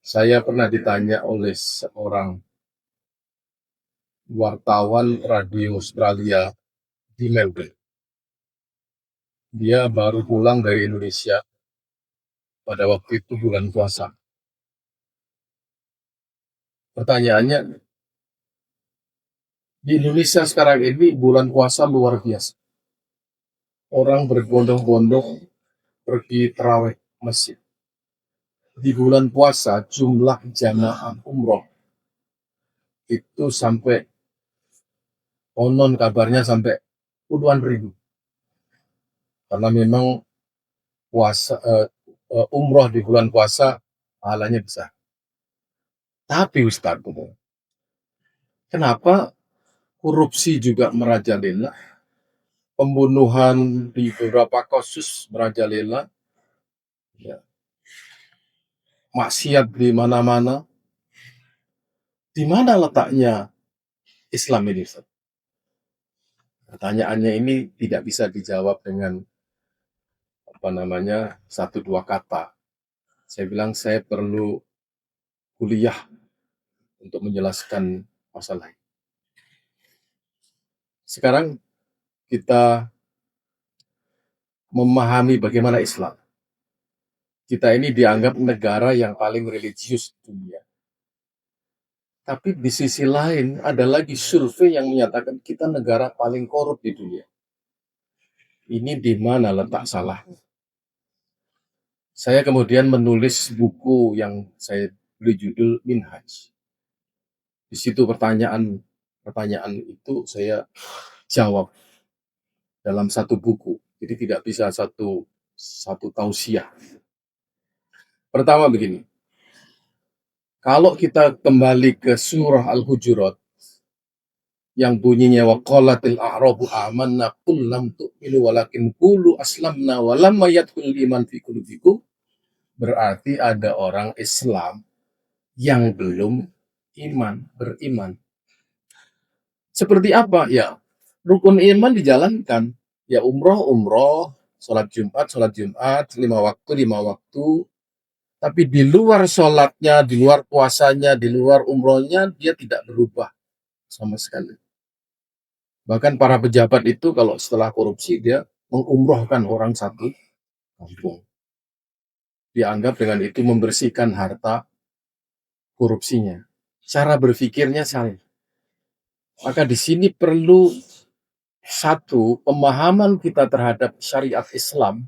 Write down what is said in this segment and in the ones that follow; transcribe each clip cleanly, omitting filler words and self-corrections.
Saya pernah ditanya oleh seorang wartawan radio Australia di Melbourne. Dia baru pulang dari Indonesia pada waktu itu bulan puasa. Pertanyaannya, di Indonesia sekarang ini bulan puasa luar biasa. Orang berbondong-bondong pergi terawih masjid. Di bulan puasa jumlah jamaah umroh itu sampai konon kabarnya sampai puluhan ribu. Karena memang umroh di bulan puasa pahalanya besar. Tapi Ustadz, kenapa korupsi juga merajalela, pembunuhan di beberapa kasus merajalela, ya, maksiat di mana-mana? Di mana letaknya Islam ini, Ustadz? Pertanyaannya ini tidak bisa dijawab dengan satu dua kata. Saya bilang saya perlu kuliah untuk menjelaskan masalah ini. Sekarang kita memahami bagaimana Islam. Kita ini dianggap negara yang paling religius di dunia. Tapi di sisi lain ada lagi survei yang menyatakan kita negara paling korup di dunia. Ini di mana letak salah? Saya kemudian menulis buku yang saya beri judul Minhaj. Di situ pertanyaan itu saya jawab dalam satu buku. Jadi tidak bisa satu tausiah. Pertama begini. Kalau kita kembali ke surah Al-Hujurat yang bunyinya waqalatil a'rabu amanna qul lam tu'minu walakin qulu aslamna wa lamma yadkhulul iman fi qulubikum, berarti ada orang Islam yang belum beriman. Seperti apa? Ya, rukun iman dijalankan. Ya umroh, sholat Jumat, lima waktu. Tapi di luar sholatnya, di luar puasanya, di luar umrohnya, dia tidak berubah sama sekali. Bahkan para pejabat itu kalau setelah korupsi, dia mengumrohkan orang satu kampung. Dianggap dengan itu membersihkan harta korupsinya. Cara berpikirnya salah. Maka di sini perlu satu, pemahaman kita terhadap syariat Islam,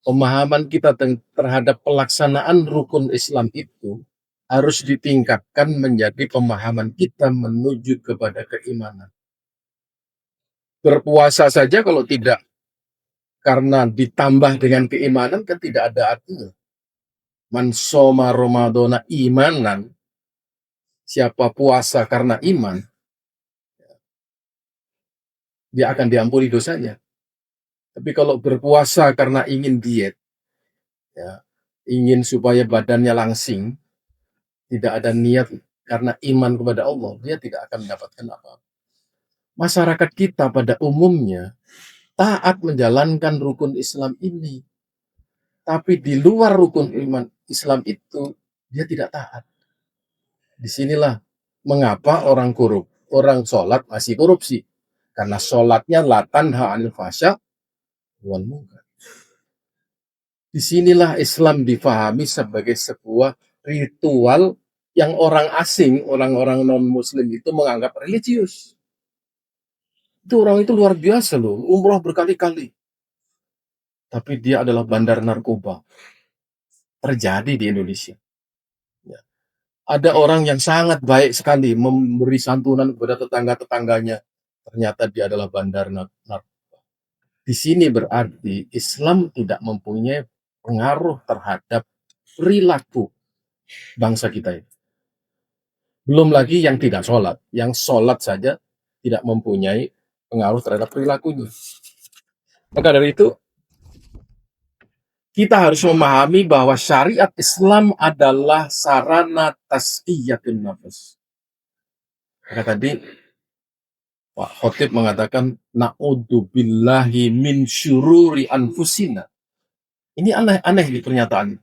pemahaman kita terhadap pelaksanaan rukun Islam itu harus ditingkatkan menjadi pemahaman kita menuju kepada keimanan. Berpuasa saja kalau tidak karena ditambah dengan keimanan kan tidak ada artinya. Man soma Ramadana imanan, siapa puasa karena iman, dia akan diampuni dosanya. Tapi kalau berpuasa karena ingin diet, ya, ingin supaya badannya langsing, tidak ada niat karena iman kepada Allah, dia tidak akan mendapatkan apa-apa. Masyarakat kita pada umumnya taat menjalankan rukun Islam ini, tapi di luar rukun iman Islam itu dia tidak taat. Disinilah mengapa orang sholat masih korupsi, karena sholatnya la tanha 'anil fahsya wal munkar. Disinilah Islam difahami sebagai sebuah ritual yang orang asing, orang-orang non-muslim itu menganggap religius. Itu orang itu luar biasa loh, umroh berkali-kali. Tapi dia adalah bandar narkoba. Terjadi di Indonesia. Ya. Ada orang yang sangat baik sekali memberi santunan kepada tetangga-tetangganya. Ternyata dia adalah bandar narkoba. Di sini berarti Islam tidak mempunyai pengaruh terhadap perilaku bangsa kita ini. Belum lagi yang tidak sholat. Yang sholat saja tidak mempunyai pengaruh terhadap perilakunya. Maka dari itu, kita harus memahami bahwa syariat Islam adalah sarana tazkiyatun nafs. Maka tadi Pak Khotib mengatakan na'udzubillahi min syururi anfusina. Ini aneh di pernyataan.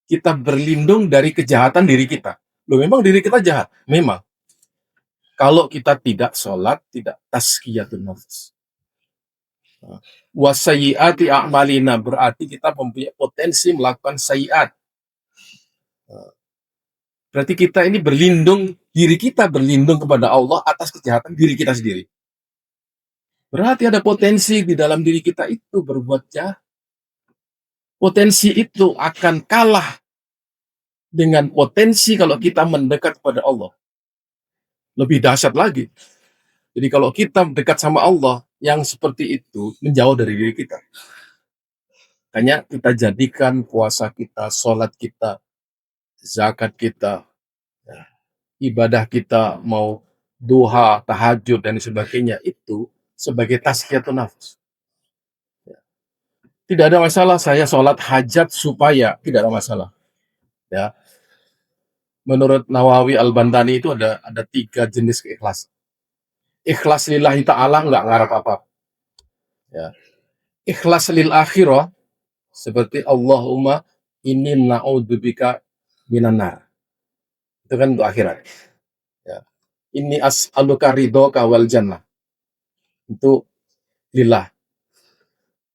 kita berlindung dari kejahatan diri kita. Loh, memang diri kita jahat? Memang. Kalau kita tidak sholat, tidak tazkiyatun nafs. Wasayyiati a'malina, berarti kita mempunyai potensi melakukan sayiat. Berarti kita ini berlindung, diri kita berlindung kepada Allah atas kejahatan diri kita sendiri. Berarti ada potensi di dalam diri kita itu berbuat jahat. Potensi itu akan kalah dengan potensi kalau kita mendekat kepada Allah. Lebih dahsyat lagi. Jadi kalau kita dekat sama Allah, yang seperti itu menjauh dari diri kita. Makanya kita jadikan puasa kita, sholat kita, zakat kita, ibadah kita, mau duha, tahajud, dan sebagainya, itu sebagai tazkiyatun nafs. Tidak ada masalah saya sholat hajat supaya, tidak ada masalah. Ya, menurut Nawawi Al-Bantani itu ada 3 jenis keikhlasan. Ikhlas lillahi ta'ala, nggak ngarap apa. Ya. Ikhlas lil akhirah, seperti Allahumma inni na'udzubika minan nar. Itu kan untuk akhirat. Ya. Inni as'aluka ridhoka wal jannah. Itu lillah.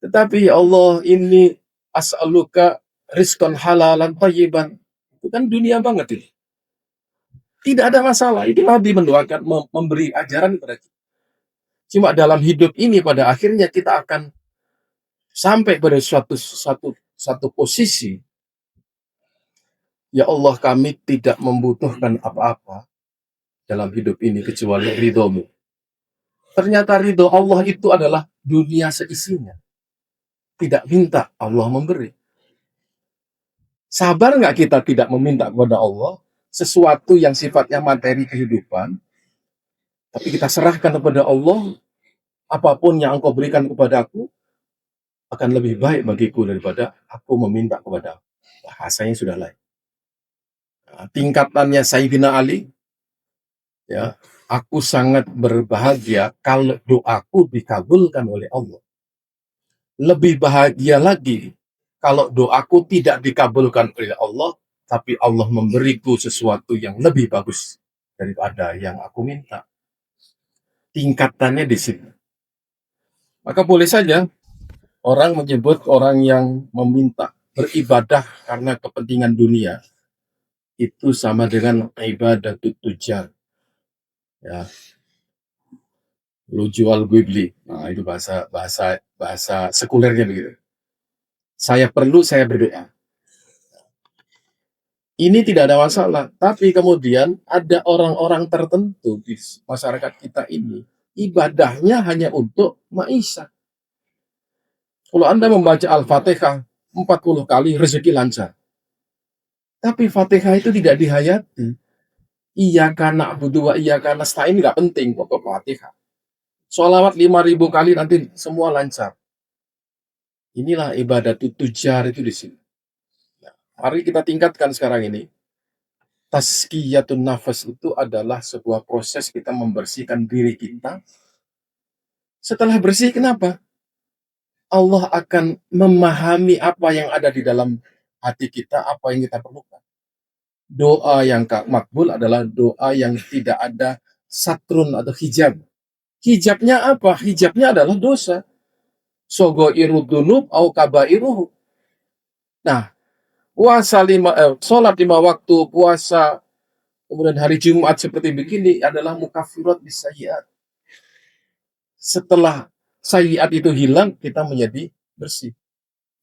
Tetapi ya Allah, ini as'aluka rizqan halalan thayyiban. Itu kan dunia banget ini. Tidak ada masalah. Itu Nabi mendoakan, memberi ajaran kepada kita. Cuma dalam hidup ini pada akhirnya kita akan sampai pada satu posisi, ya Allah, kami tidak membutuhkan apa-apa dalam hidup ini kecuali ridhomu. Ternyata ridho Allah itu adalah dunia seisinya. Tidak minta, Allah memberi. Sabar nggak kita tidak meminta kepada Allah sesuatu yang sifatnya materi kehidupan, tapi kita serahkan kepada Allah, apapun yang engkau berikan kepadaku akan lebih baik bagiku daripada aku meminta kepada. Bahasanya sudah lain. Nah, tingkatannya Sayyidina Ali, ya, aku sangat berbahagia kalau doaku dikabulkan oleh Allah. Lebih bahagia lagi kalau doaku tidak dikabulkan oleh Allah, tapi Allah memberiku sesuatu yang lebih bagus daripada yang aku minta. Tingkatannya di sini. Maka boleh saja orang menyebut orang yang meminta beribadah karena kepentingan dunia itu sama dengan ibadah tujar. Ya, lu jual gue beli. Nah, itu bahasa sekulernya begitu. Saya perlu, saya berdoa. Ini tidak ada masalah, tapi kemudian ada orang-orang tertentu di masyarakat kita ini, ibadahnya hanya untuk maisha. Kalau Anda membaca Al-Fatihah 40 kali, rezeki lancar. Tapi Fatihah itu tidak dihayati. Iyyaka na'budu wa iyyaka nasta'in, nggak penting, pokok Fatihah. Sholawat 5.000 kali, nanti semua lancar. Inilah ibadah tujar itu di sini. Mari kita tingkatkan sekarang ini. Tazkiyatun nafas itu adalah sebuah proses kita membersihkan diri kita. Setelah bersih, kenapa? Allah akan memahami apa yang ada di dalam hati kita, apa yang kita perlukan. Doa yang makbul adalah doa yang tidak ada satrun atau hijab. Hijabnya apa? Hijabnya adalah dosa. Sogoiru dunub au kabairuhu. Nah, sholat 5 waktu, puasa, kemudian hari Jumat seperti begini adalah mukaffirat bisayyiat. Setelah sayyiat itu hilang, kita menjadi bersih.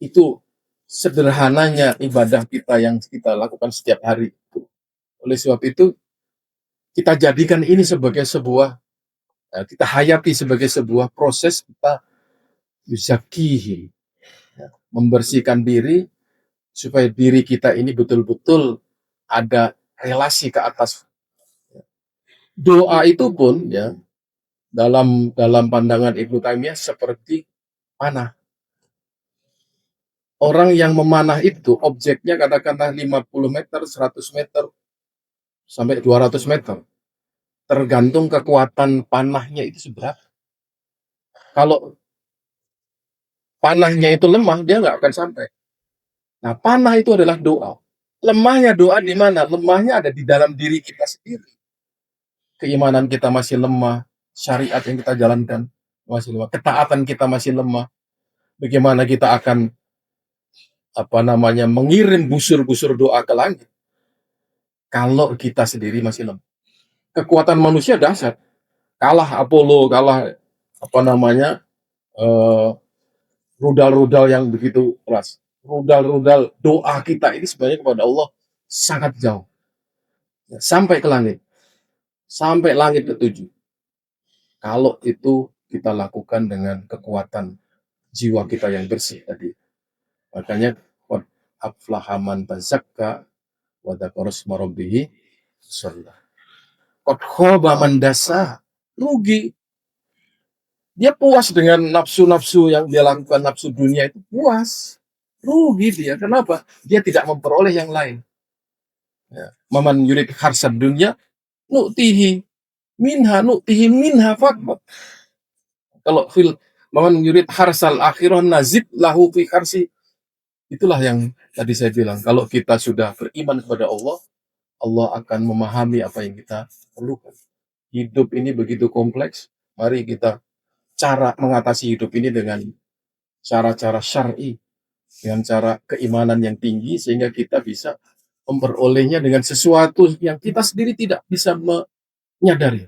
Itu sederhananya ibadah kita yang kita lakukan setiap hari. Oleh sebab itu, kita jadikan ini sebagai sebuah, kita hayati sebagai sebuah proses kita yuzakihi, membersihkan diri, supaya diri kita ini betul-betul ada relasi ke atas. Doa itu pun ya dalam pandangan Ibnu Taimiyah seperti panah. Orang yang memanah itu objeknya katakanlah 50 meter, 100 meter, sampai 200 meter. Tergantung kekuatan panahnya itu seberapa. Kalau panahnya itu lemah, dia nggak akan sampai. Nah, panah itu adalah doa. Lemahnya doa di mana? Lemahnya ada di dalam diri kita sendiri. Keimanan kita masih lemah, syariat yang kita jalankan masih lemah, ketaatan kita masih lemah. Bagaimana kita akan mengirim busur-busur doa ke langit kalau kita sendiri masih lemah? Kekuatan manusia dahsyat, kalah Apollo, kalah apa namanya eh, rudal-rudal yang begitu keras. Rudal-rudal doa kita ini sebenarnya kepada Allah sangat jauh, ya, sampai langit ketujuh. Kalau itu kita lakukan dengan kekuatan jiwa kita yang bersih tadi. Makanya qad aflaha man tazakka wa dzakara isma rabbih shalla. Qad khaba man dasa. Rugi. Dia puas dengan nafsu-nafsu yang dia lakukan, nafsu dunia itu puas. Rugi dia. Kenapa? Dia tidak memperoleh yang lain. Ya. Maman yurid harsad dunia nu'tihi minha faqat. Kalau maman yurid harsal akhirah nazid lahu fi harsi. Itulah yang tadi saya bilang. Kalau kita sudah beriman kepada Allah, Allah akan memahami apa yang kita perlukan. Hidup ini begitu kompleks. Mari kita cara mengatasi hidup ini dengan cara-cara syar'i, dengan cara keimanan yang tinggi, sehingga kita bisa memperolehnya dengan sesuatu yang kita sendiri tidak bisa menyadari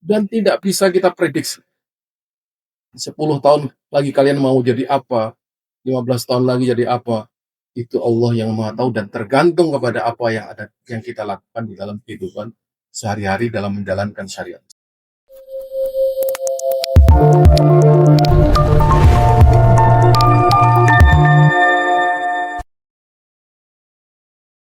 dan tidak bisa kita prediksi. 10 tahun lagi kalian mau jadi apa? 15 tahun lagi jadi apa? Itu Allah yang Maha tahu dan tergantung kepada apa yang kita lakukan di dalam kehidupan sehari-hari dalam menjalankan syariat.